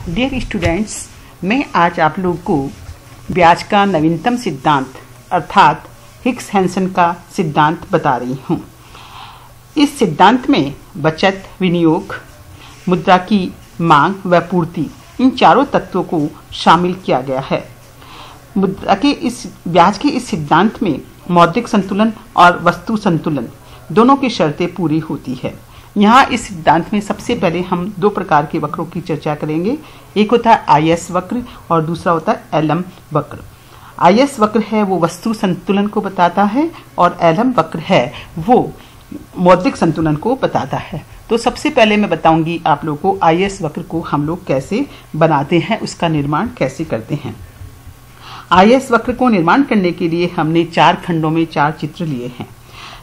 Dear students, मैं आज आप लोग को ब्याज का नवीनतम सिद्धांत अर्थात हिग्स हैंसन का सिद्धांत बता रही हूँ। इस सिद्धांत में बचत, विनियोग, मुद्रा की मांग व पूर्ति, इन चारों तत्वों को शामिल किया गया है। मुद्रा के ब्याज के इस सिद्धांत में मौद्रिक संतुलन और वस्तु संतुलन दोनों की शर्तें पूरी होती है। यहाँ इस सिद्धांत में सबसे पहले हम दो प्रकार के वक्रों की चर्चा करेंगे। एक होता है आईएस वक्र और दूसरा होता है एलम वक्र। आईएस वक्र है वो वस्तु संतुलन को बताता है और एलम वक्र है वो मौद्रिक संतुलन को बताता है। तो सबसे पहले मैं बताऊंगी आप लोगों को आईएस वक्र को हम लोग कैसे बनाते हैं, उसका निर्माण कैसे करते हैं। आईएस वक्र को निर्माण करने के लिए हमने 4 खंडों में 4 चित्र लिए हैं।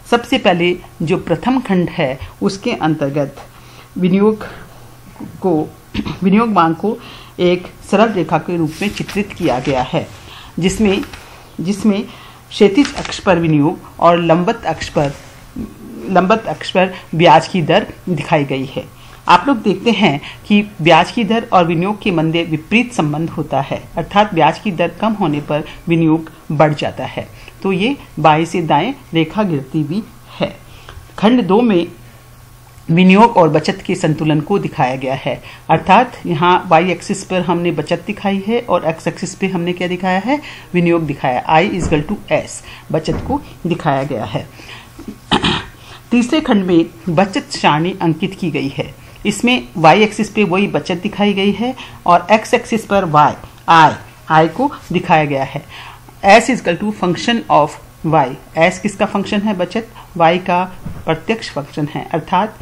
सबसे पहले जो प्रथम खंड है उसके अंतर्गत विनियोग मांग को एक सरल रेखा के रूप में चित्रित किया गया है, जिसमें क्षैतिज अक्ष पर विनियोग और लंबवत अक्ष पर ब्याज की दर दिखाई गई है। आप लोग देखते हैं कि ब्याज की दर और विनियोग के मध्य विपरीत संबंध होता है, अर्थात ब्याज की दर कम होने पर विनियोग बढ़ जाता है। तो ये बाएं से दाएं रेखा गिरती भी है। खंड 2 में विनियोग और बचत के संतुलन को दिखाया गया है, अर्थात यहाँ वाई एक्सिस पर हमने बचत दिखाई है और एक्स एक्सिस पे हमने क्या दिखाया है, विनियोग दिखाया। I=S बचत को दिखाया गया है। तीसरे खंड में बचत सारणी अंकित की गई है। इसमें वाई एक्सिस पे वही बचत दिखाई गई है और एक्स एक्सिस पर I को दिखाया गया है। S= function of y। S किसका फंक्शन है, बचत। y का प्रत्यक्ष फंक्शन है, अर्थात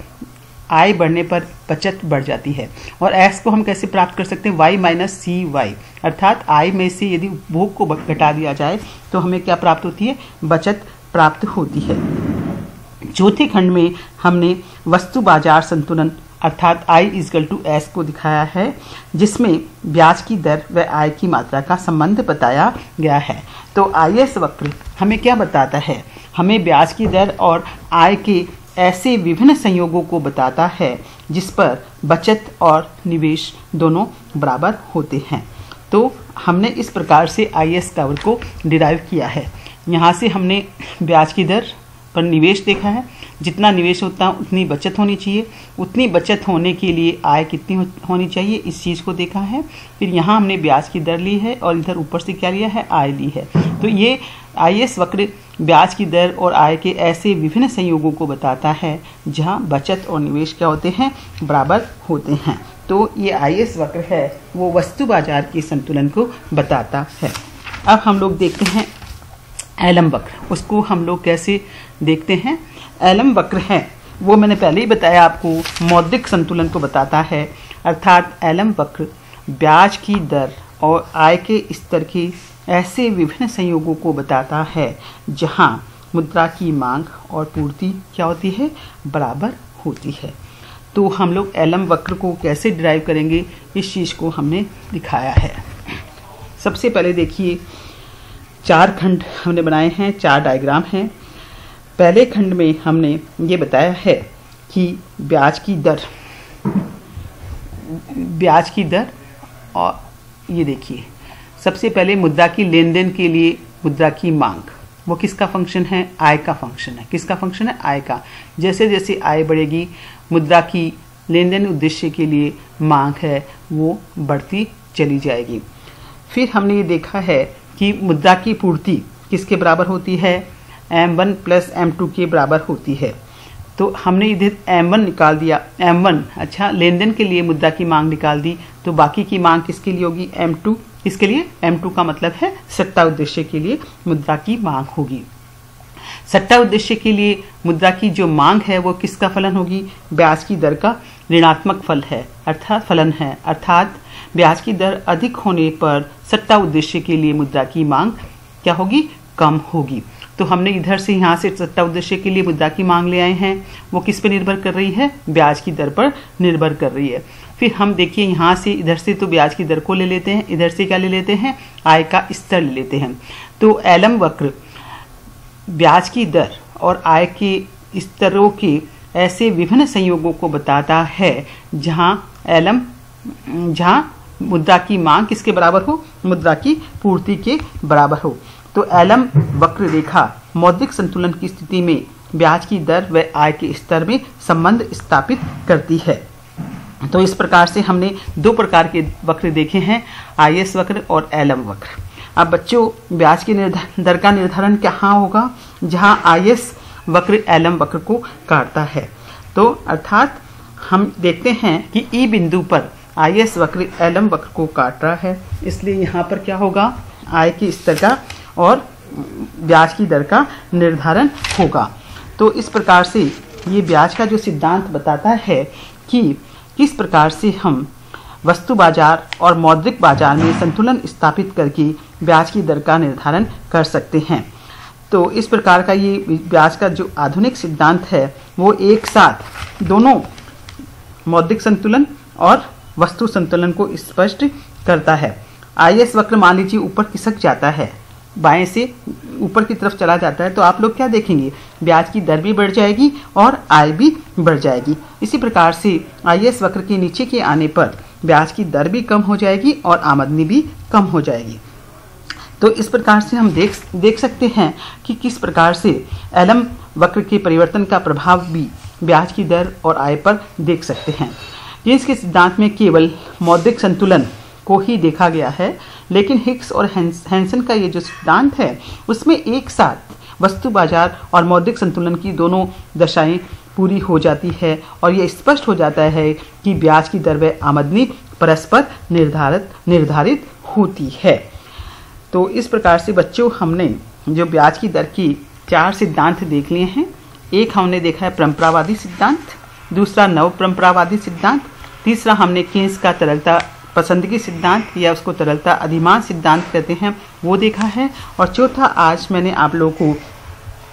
I बढ़ने पर बचत बढ़ जाती है। और S को हम कैसे प्राप्त कर सकते हैं, y - cy, अर्थात I में से यदि उपभोग को घटा दिया जाए तो हमें क्या प्राप्त होती है, बचत प्राप्त होती है। चौथे खंड में हमने वस्तु बाजार संतुलन अर्थात I=S को दिखाया है, जिसमें ब्याज की दर व आय की मात्रा का संबंध बताया गया है। तो आईएस वक्र हमें क्या बताता है, हमें ब्याज की दर और आय के ऐसे विभिन्न संयोगों को बताता है जिस पर बचत और निवेश दोनों बराबर होते हैं। तो हमने इस प्रकार से आईएस वक्र को डिराइव किया है। यहाँ से हमने ब्याज की दर पर निवेश देखा है, जितना निवेश होता है उतनी बचत होनी चाहिए, उतनी बचत होने के लिए आय कितनी होनी चाहिए, इस चीज़ को देखा है। फिर यहाँ हमने ब्याज की दर ली है और इधर ऊपर से क्या लिया है, आय ली है। तो ये आईएस वक्र ब्याज की दर और आय के ऐसे विभिन्न संयोगों को बताता है जहाँ बचत और निवेश क्या होते हैं, बराबर होते हैं। तो ये आईएस वक्र है वो वस्तु बाजार के संतुलन को बताता है। अब हम लोग देखते हैं एलम वक्र, उसको हम लोग कैसे देखते हैं। एलम वक्र है वो मैंने पहले ही बताया आपको, मौद्रिक संतुलन को बताता है, अर्थात एलम वक्र ब्याज की दर और आय के स्तर के ऐसे विभिन्न संयोगों को बताता है जहां मुद्रा की मांग और पूर्ति क्या होती है, बराबर होती है। तो हम लोग एलम वक्र को कैसे डिराइव करेंगे, इस चीज़ को हमने दिखाया है। सबसे पहले देखिए 4 खंड हमने बनाए हैं, 4 डायग्राम हैं। पहले खंड में हमने ये बताया है कि ब्याज की दर और ये देखिए सबसे पहले मुद्रा की लेन देन के लिए मुद्रा की मांग, वो किसका फंक्शन है, आय का फंक्शन है। किसका फंक्शन है, आय का। जैसे जैसे आय बढ़ेगी मुद्रा की लेन देन उद्देश्य के लिए मांग है वो बढ़ती चली जाएगी। फिर हमने ये देखा है कि मुद्रा की पूर्ति किसके बराबर होती है, M1 + M2 के बराबर होती है। तो हमने इधर M1 निकाल दिया, M1 अच्छा लेन देन के लिए मुद्रा की मांग निकाल दी, तो बाकी की मांग किसके लिए होगी, M2। इसके लिए M2 का मतलब है सट्टा उद्देश्य के लिए मुद्रा की मांग होगी। सट्टा उद्देश्य के लिए मुद्रा की जो मांग है वो किसका फलन होगी, ब्याज की दर का ऋणात्मक फल है, अर्थात फलन है, अर्थात ब्याज की दर अधिक होने पर सट्टा उद्देश्य के लिए मुद्रा की मांग क्या होगी, कम होगी। तो हमने इधर से यहाँ से सट्टा उद्देश्य के लिए मुद्रा की मांग ले आए हैं, वो किस पे निर्भर कर रही है, ब्याज की दर पर निर्भर कर रही है। फिर हम देखिए यहाँ से इधर से तो ब्याज की दर को ले लेते हैं, इधर से क्या ले लेते हैं, आय का स्तर ले लेते हैं। तो एलम वक्र ब्याज की दर और आय के स्तरों के ऐसे विभिन्न संयोगों को बताता है जहाँ मुद्रा की मांग किसके बराबर हो, मुद्रा की पूर्ति के बराबर हो। तो एलम वक्र रेखा मौद्रिक संतुलन की स्थिति में ब्याज की दर व आय के स्तर में संबंध स्थापित करती है। तो इस प्रकार से हमने दो प्रकार के वक्र देखे हैं, आईएस वक्र और एलम वक्र। अब बच्चों, ब्याज की दर का निर्धारण कहाँ होगा, जहां आईएस वक्र एलम वक्र को काटता है। तो अर्थात हम देखते हैं कि ई बिंदु पर आईएस वक्र एलम वक्र को काट रहा है, इसलिए यहाँ पर क्या होगा, आय के स्तर का और ब्याज की दर का निर्धारण होगा। तो इस प्रकार से ये ब्याज का जो सिद्धांत बताता है कि किस प्रकार से हम वस्तु बाजार और मौद्रिक बाजार में संतुलन स्थापित करके ब्याज की दर का निर्धारण कर सकते हैं। तो इस प्रकार का ये ब्याज का जो आधुनिक सिद्धांत है वो एक साथ दोनों मौद्रिक संतुलन और वस्तु संतुलन को स्पष्ट करता है। आईएस वक्र मान लीजिए ऊपर खिसक जाता है, बाएं से ऊपर की तरफ चला जाता है, तो आप लोग क्या देखेंगे, ब्याज की दर भी बढ़ जाएगी और आय भी बढ़ जाएगी। इसी प्रकार से आईएस वक्र के नीचे के आने पर ब्याज की दर भी कम हो जाएगी और आमदनी भी कम हो जाएगी। तो इस प्रकार से हम देख सकते हैं कि किस प्रकार से एलम वक्र के परिवर्तन का प्रभाव भी ब्याज की दर और आय पर देख सकते हैं। इसके सिद्धांत में केवल मौद्रिक संतुलन को ही देखा गया है, लेकिन हिक्स और हैंसन का ये जो सिद्धांत है उसमें एक साथ वस्तु बाजार और मौद्रिक संतुलन की दोनों दशाएं पूरी हो जाती है और यह स्पष्ट हो जाता है कि ब्याज की दर व आमदनी परस्पर निर्धारित होती है। तो इस प्रकार से बच्चों, हमने जो ब्याज की दर की 4 सिद्धांत देख लिए हैं। एक हमने देखा है परंपरावादी सिद्धांत, दूसरा नव परंपरावादी सिद्धांत, तीसरा हमने केन्स का तरलता पसंदगी सिद्धांत या उसको तरलता अधिमान सिद्धांत कहते हैं वो देखा है, और चौथा आज मैंने आप लोगों को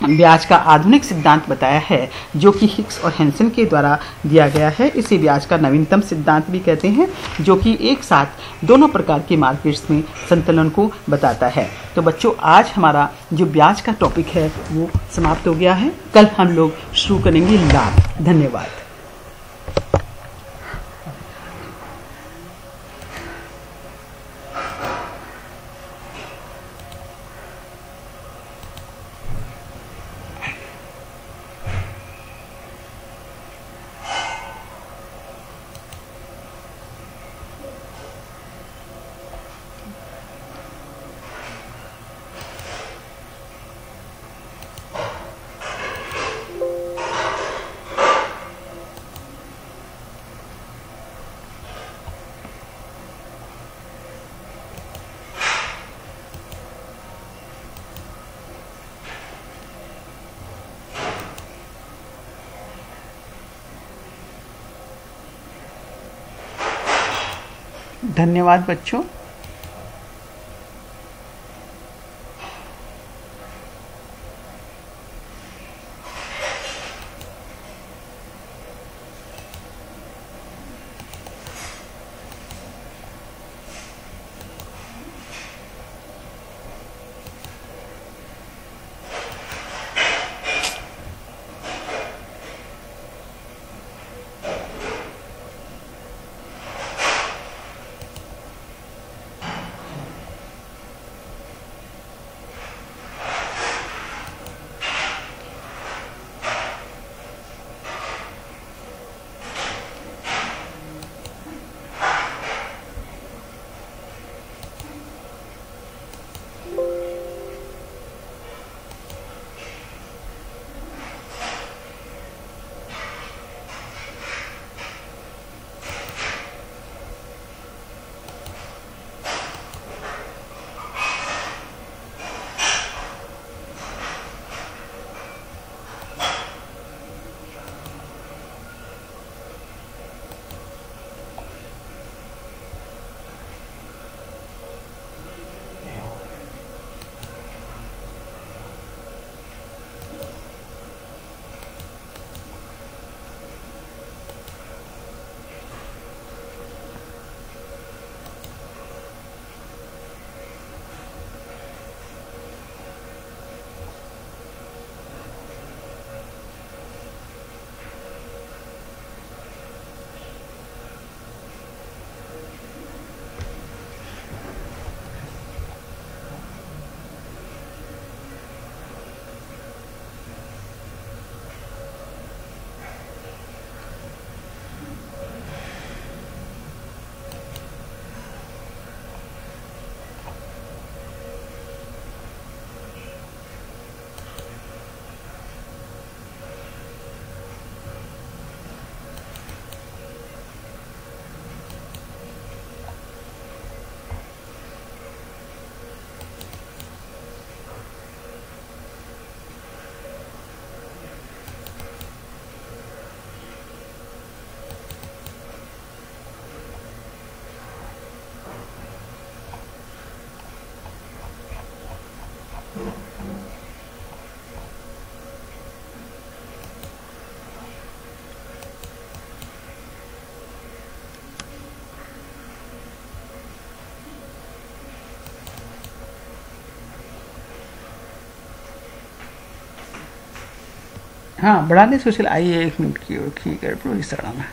ब्याज का आधुनिक सिद्धांत बताया है जो कि हिक्स और हैंसन के द्वारा दिया गया है। इसे ब्याज का नवीनतम सिद्धांत भी कहते हैं, जो कि एक साथ दोनों प्रकार के मार्केट्स में संतुलन को बताता है। तो बच्चों, आज हमारा जो ब्याज का टॉपिक है वो समाप्त हो गया है। कल हम लोग शुरू करेंगे लाभ। धन्यवाद। धन्यवाद बच्चों। हाँ बढ़ाने सोशल आइए 1 मिनट की ओर की गड़बड़ इस तरह में